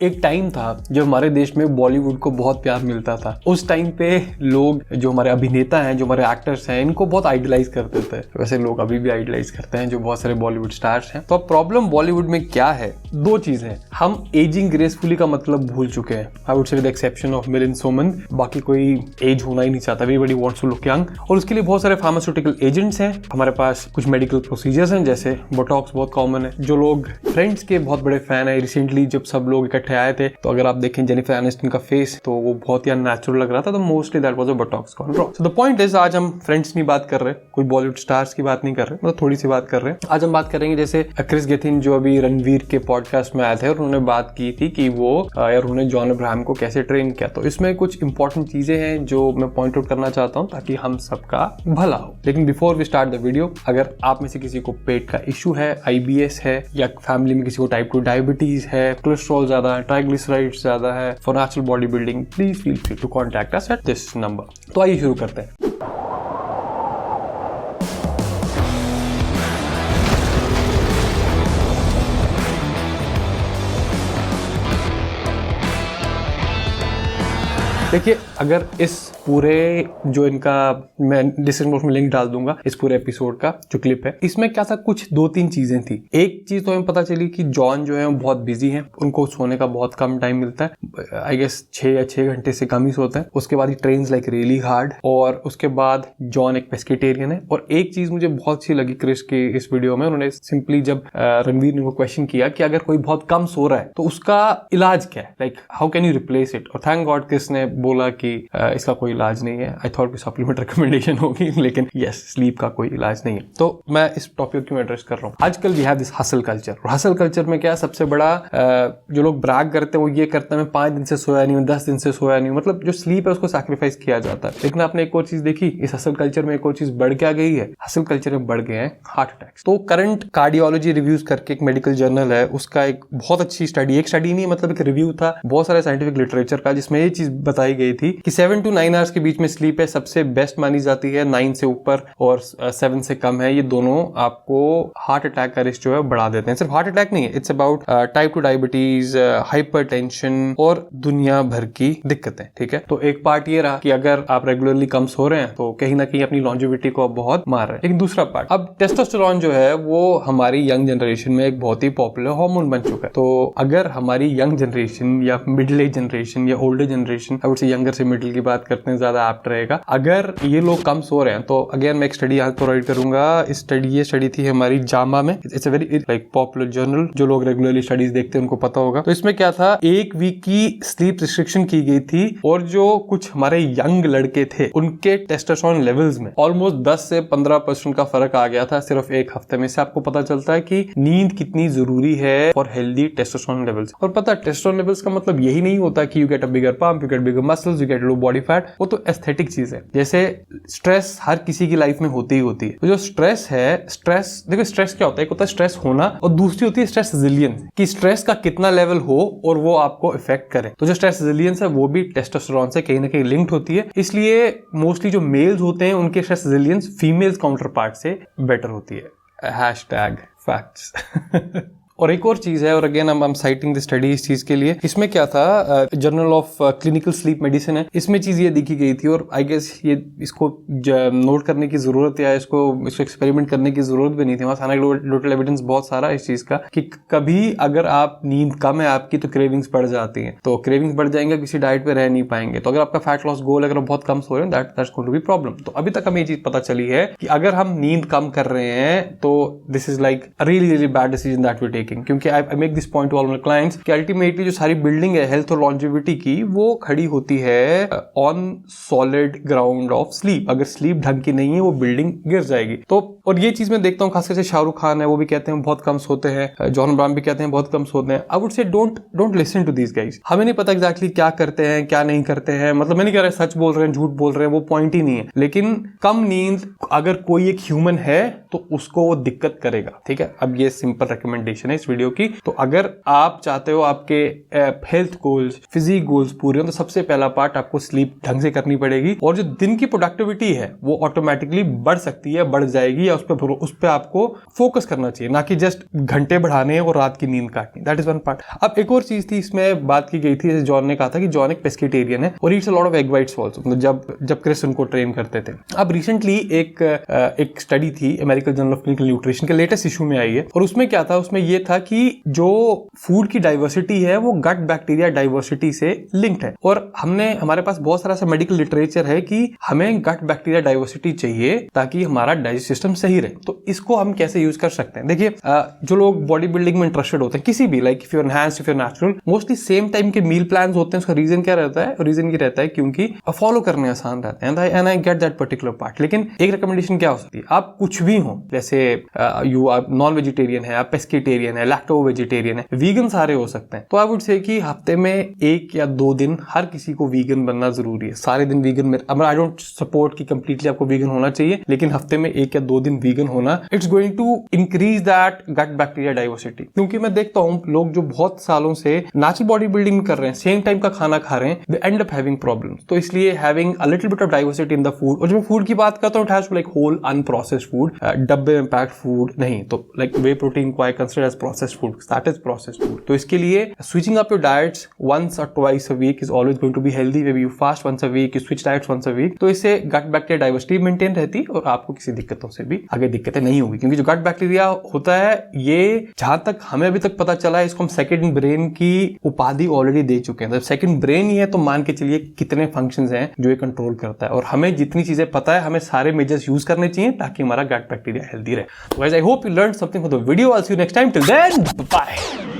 एक टाइम था जब हमारे देश में बॉलीवुड को बहुत प्यार मिलता था। उस टाइम पे लोग जो हमारे अभिनेता हैं, जो हमारे एक्टर्स हैं, इनको बहुत आइडलाइज करते थे। वैसे लोग अभी भी आइडलाइज करते हैं, जो बहुत सारे बॉलीवुड स्टार्स हैं। तो अब प्रॉब्लम बॉलीवुड में क्या है? दो चीजें हैं। हम एजिंग ग्रेसफुली का मतलब भूल चुके हैं। I would say with the exception of Milind Soman, बाकी कोई एज होना ही नहीं चाहता। Everybody wants to look young, और उसके लिए बहुत सारे फार्मास्यूटिकल एजेंट्स हैं। हमारे पास कुछ मेडिकल प्रोसीजर्स हैं, जैसे बोटॉक्स बहुत कॉमन है। जो लोग फ्रेंड्स के बहुत बड़े फैन है, रिसेंटली जब सब लोग इकट्ठे आए थे, तो अगर आप देखें जेनिफर एनिस्टन का फेस, तो वो बहुत ही अननेचुरल लग रहा था। तो mostly that was a Botox gone wrong. So the point is, आज हम फ्रेंड्स की बात कर रहे हैं, कोई बॉलीवुड स्टार्स की बात नहीं कर रहे, मतलब थोड़ी सी बात कर रहे हैं। आज हम बात करेंगे जैसे क्रिस गेथिन, जो अभी रणवीर के पॉडकास्ट में आए थे, और उन्होंने बात की थी कि वो यार उन्होंने जॉन अब्राहम को कैसे ट्रेन किया। तो इसमें कुछ इंपॉर्टेंट चीजें हैं जो मैं पॉइंट आउट करना चाहता हूं, ताकि हम सबका भला हो। लेकिन before we start the video, अगर आप में से किसी को पेट का इशू है, IBS है, या फैमिली में किसी को टाइप 2 डायबिटीज है, कोलेस्ट्रॉल ज्यादा है, ट्राइग्लिसराइड्स ज्यादा है, for natural body building, please feel free to contact us at this number. तो आइए शुरू करते हैं। देखिए, अगर इस पूरे जो इनका, मैं डिस्क्रिप्शन बॉक्स में लिंक डाल दूंगा इस पूरे एपिसोड का जो क्लिप है, इसमें क्या था, कुछ 2-3 चीजें थी। एक चीज तो हमें पता चली कि जॉन जो है वो बहुत बिजी हैं, उनको सोने का बहुत कम टाइम मिलता है। आई गेस 6 या 6 घंटे से कम ही सोते हैं। उसके बाद ही ट्रेन्स लाइक रियली हार्ड, और उसके बाद जॉन एक पेस्केटेरियन है। और एक चीज मुझे बहुत अच्छी लगी क्रिस की इस वीडियो में, उन्होंने सिंपली जब रणवीर ने वो क्वेश्चन किया कि अगर कोई बहुत कम सो रहा है तो उसका इलाज क्या है, like how can you replace it. और थैंक गॉड क्रिस ने बोला कि इसका कोई इलाज नहीं है। आई थॉट कोई सप्लीमेंट रिकमेंडेशन होगी, लेकिन यस, स्लीप का कोई इलाज नहीं है। तो मैं इस टॉपिक क्यों एड्रेस कर रहा हूँ। आजकल we have this hustle culture, और हसल कल्चर में क्या है, सबसे बड़ा जो लोग ब्रैग करते हैं वो ये करते हैं, मैं 5 दिन से सोया नहीं हूँ, 10 दिन से सोया नहीं हूँ। मतलब जो स्लीप है उसको सैक्रिफाइस किया जाता है। लेकिन आपने एक और चीज देखी, इस हसल कल्चर में एक और चीज बढ़ क्या गई है, हसल कल्चर में बढ़ गए हैं हार्ट अटैक्स। तो करंट कार्डियोलॉजी रिव्यूज करके एक मेडिकल जर्नल है, उसका एक बहुत अच्छी स्टडी, एक स्टडी नहीं मतलब एक रिव्यू था बहुत सारे साइंटिफिक लिटरेचर का, जिसमें ये चीज बताई गई थी कि 7 to 9 आवर्स के बीच में स्लीप है सबसे बेस्ट मानी जाती है। 9 से ऊपर और 7 से कम है, ये दोनों आपको हार्ट अटैक का रिस्क जो है बढ़ा देते हैं। सिर्फ हार्ट अटैक नहीं है, it's about type 2 diabetes, hypertension और दुनिया भर की दिक्कतें। ठीक है, तो एक पार्ट ये रहा कि अगर आप रेगुलरली कम सो रहे हैं तो कहीं ना कहीं अपनी लॉन्जेविटी को बहुत मार रहे हैं। लेकिन दूसरा पार्ट, अब टेस्टोस्टेरोन जो है वो हमारी यंग जनरेशन में एक बहुत ही पॉपुलर हार्मोन बन चुका है। तो अगर हमारी यंग जनरेशन या मिडिल एज जनरेशन या ओल्डर जनरेशन, आई वुड से यंगर से मिडिल की बात करते हैं ज्यादा एप्ट रहेगा, अगर ये लोग कम सो रहे हैं, तो अगेन मैं एक स्टडी आज प्रोवाइड करूंगा। ये स्टडी थी हमारी जामा में, it's a very like popular journal, जो लोग रेगुलरली स्टडीज देखते हैं उनको पता होगा। तो इसमें क्या था, 1 वीक की स्लीप रिस्ट्रिक्शन की गई थी, और जो कुछ हमारे यंग लड़के थे उनके टेस्टोस्टेरोन लेवल्स में ऑलमोस्ट 10 से 15% का फर्क आ गया था सिर्फ 1 हफ्ते में। से आपको पता चलता है कि नींद कितनी जरूरी है फॉर हेल्दी टेस्टोस्टेरोन लेवल्स। और पता है, टेस्टोस्टेरोन लेवल्स का मतलब यही नहीं होता कि you get a bigger pump, you get bigger muscles, you get low body fat. वो तो एस्थेटिक चीज है। जैसे स्ट्रेस हर किसी की लाइफ में होती ही होती है। तो जो स्ट्रेस है, स्ट्रेस देखो, स्ट्रेस क्या होता है, एक होता है स्ट्रेस होना, और दूसरी होती है स्ट्रेस रेजिलियंस, कि स्ट्रेस का कितना लेवल हो और वो आपको इफेक्ट करे। तो जो स्ट्रेस रेजिलियंस है वो भी टेस्टोस्टेरोन से कहीं ना कहीं लिंक्ड होती है। इसलिए मोस्टली जो मेल्स होते हैं उनके stress resilience females counter part से बेटर होती है। #facts और एक और चीज है, और अगेन हम साइटिंग द स्टडी इस चीज के लिए, इसमें क्या था, journal of clinical sleep medicine है, इसमें चीज ये देखी गई थी। और आई गेस ये इसको नोट करने की जरूरत है, इसको एक्सपेरिमेंट करने की जरूरत भी नहीं थी। वहां एनेक्डोटल एविडेंस बहुत सारा इस चीज का, कि कभी अगर आप नींद कम है आपकी तो क्रेविंग्स बढ़ जाती है। तो क्रेविंग्स बढ़ जाएंगे, किसी डाइट पे रह नहीं पाएंगे। तो अगर आपका फैट लॉस गोल अगर बहुत कम सो रहे हैं, that's going to be problem. तो अभी तक हमें ये चीज पता चली है कि अगर हम नींद कम कर रहे हैं तो this is like really bad decision that we taking. क्योंकि I make this point to all my clients कि अल्टीमेटली जो सारी बिल्डिंग है हेल्थ और लॉन्जेविटी की, वो खड़ी होती है on solid ground of sleep. अगर स्लीप ढंग की नहीं है वो बिल्डिंग गिर जाएगी। तो और ये चीज मैं देखता हूँ, खासकर से शाहरुख खान है, वो भी कहते हैं बहुत कम सोते हैं, जॉन अब्राहम भी कहते हैं बहुत कम सोते हैं। I would say don't listen to these guys. हमें नहीं पता एग्जैक्टली क्या करते हैं क्या नहीं करते हैं, मतलब मैं नहीं कह रहा सच बोल रहे हैं झूठ बोल रहे हैं, वो पॉइंट ही नहीं है। लेकिन कम नींद अगर कोई एक ह्यूमन है तो उसको वो दिक्कत करेगा। ठीक है, अब ये सिंपल रिकमेंडेशन है, इस वीडियो की। तो अगर आप चाहते हो आपके हेल्थ गोल्स, फिजिक गोल्स पूरे हो, तो सबसे पहला पार्ट आपको स्लीप ढंग से करनी पड़ेगी, और जो दिन की प्रोडक्टिविटी है वो ऑटोमेटिकली बढ़ सकती है, बढ़ जाएगी, या उस पर आपको फोकस करना चाहिए, ना कि जस्ट घंटे बढ़ाने और रात की नींद काटनी। That is one part. अब एक और चीज थी, इसमें बात की गई थी, जैसे जॉन ने कहा था कि जॉन एक पेस्केटेरियन है और Yeats a lot of egg whites also, मतलब जब क्रिस उनको ट्रेन करते थे। अब रिसेंटली एक स्टडी थी American journal of clinical nutrition के लेटेस्ट इशू में आई है, और उसमें क्या था, उसमें यह था कि जो फूड की डाइवर्सिटी है वो गट बैक्टीरिया डाइवर्सिटी से लिंक्ड है, और हमारे पास बहुत सारा सा मेडिकल लिटरेचर है कि हमें गट बैक्टीरिया डाइवर्सिटी चाहिए ताकि हमारा डाइजेस्ट सिस्टम सही रहे। तो इसको हम कैसे यूज कर सकते हैं? देखिए, जो लोग बॉडी बिल्डिंग में इंटरेस्टेड होते हैं, किसी भी, like if you enhanced, if you natural, mostly same time के मील प्लान होते हैं। उसका रीजन क्या रहता है? रीजन ये रहता है क्योंकि फॉलो करने आसान रहते हैं, and I get that particular part. लेकिन एक रिकमेंडेशन क्या हो सकती है, आप कुछ भी हो, जैसे यू आर नॉन वेजिटेरियन है, आप पेस्केटेरियन है, लैक्टो वेजिटेरियन है, वीगन सारे हो सकते हैं, तो आई वुड से कि हफ्ते में 1 या 2 दिन हर किसी को वीगन बनना जरूरी है। सारे दिन वीगन में आई डोंट सपोर्ट कि कंप्लीटली आपको वीगन होना चाहिए, लेकिन हफ्ते में 1 या 2 दिन वीगन होना, it's going to increase that gut bacteria diversity. क्योंकि मैं देखता हूं लोग जो बहुत सालों से नेचुरल बॉडी बिल्डिंग कर रहे हैं, सेम टाइम का खाना खा रहे हैं, दे एंड अप हैविंग प्रॉब्लम्स। तो इसलिए having a little bit of diversity in the food, और जब मैं फूड की बात करता हूं, लाइक होल अनप्रोसेस्ड फूड, डब्बे में पैक्ड फूड नहीं, तो लाइक वे प्रोटीन को I consider as processed food, that is processed food. तो इसके लिए switching up your diets once or twice a week is always going to be healthy. Maybe you fast once a week, you switch diets once a week, तो इससे गट bacteria diversity maintain रहती है और आपको किसी दिक्कतों से भी आगे दिक्कतें नहीं होगी। क्योंकि जो गट बैक्टीरिया होता है, ये जहां तक हमें अभी तक पता चला है, इसको हम सेकंड ब्रेन की उपाधि ऑलरेडी दे चुके हैं। तो सेकंड ब्रेन ही है, तो मान के चलिए कितने फंक्शंस हैं जो ये कंट्रोल करता है, और हमें जितनी चीजें पता है, हमें सारे मेजर्स यूज करने चाहिए ताकि हमारा गट बैक्टीरिया हेल्दी रहे। So guys, I hope you learned something from the video. I'll see you next time. Till then, bye.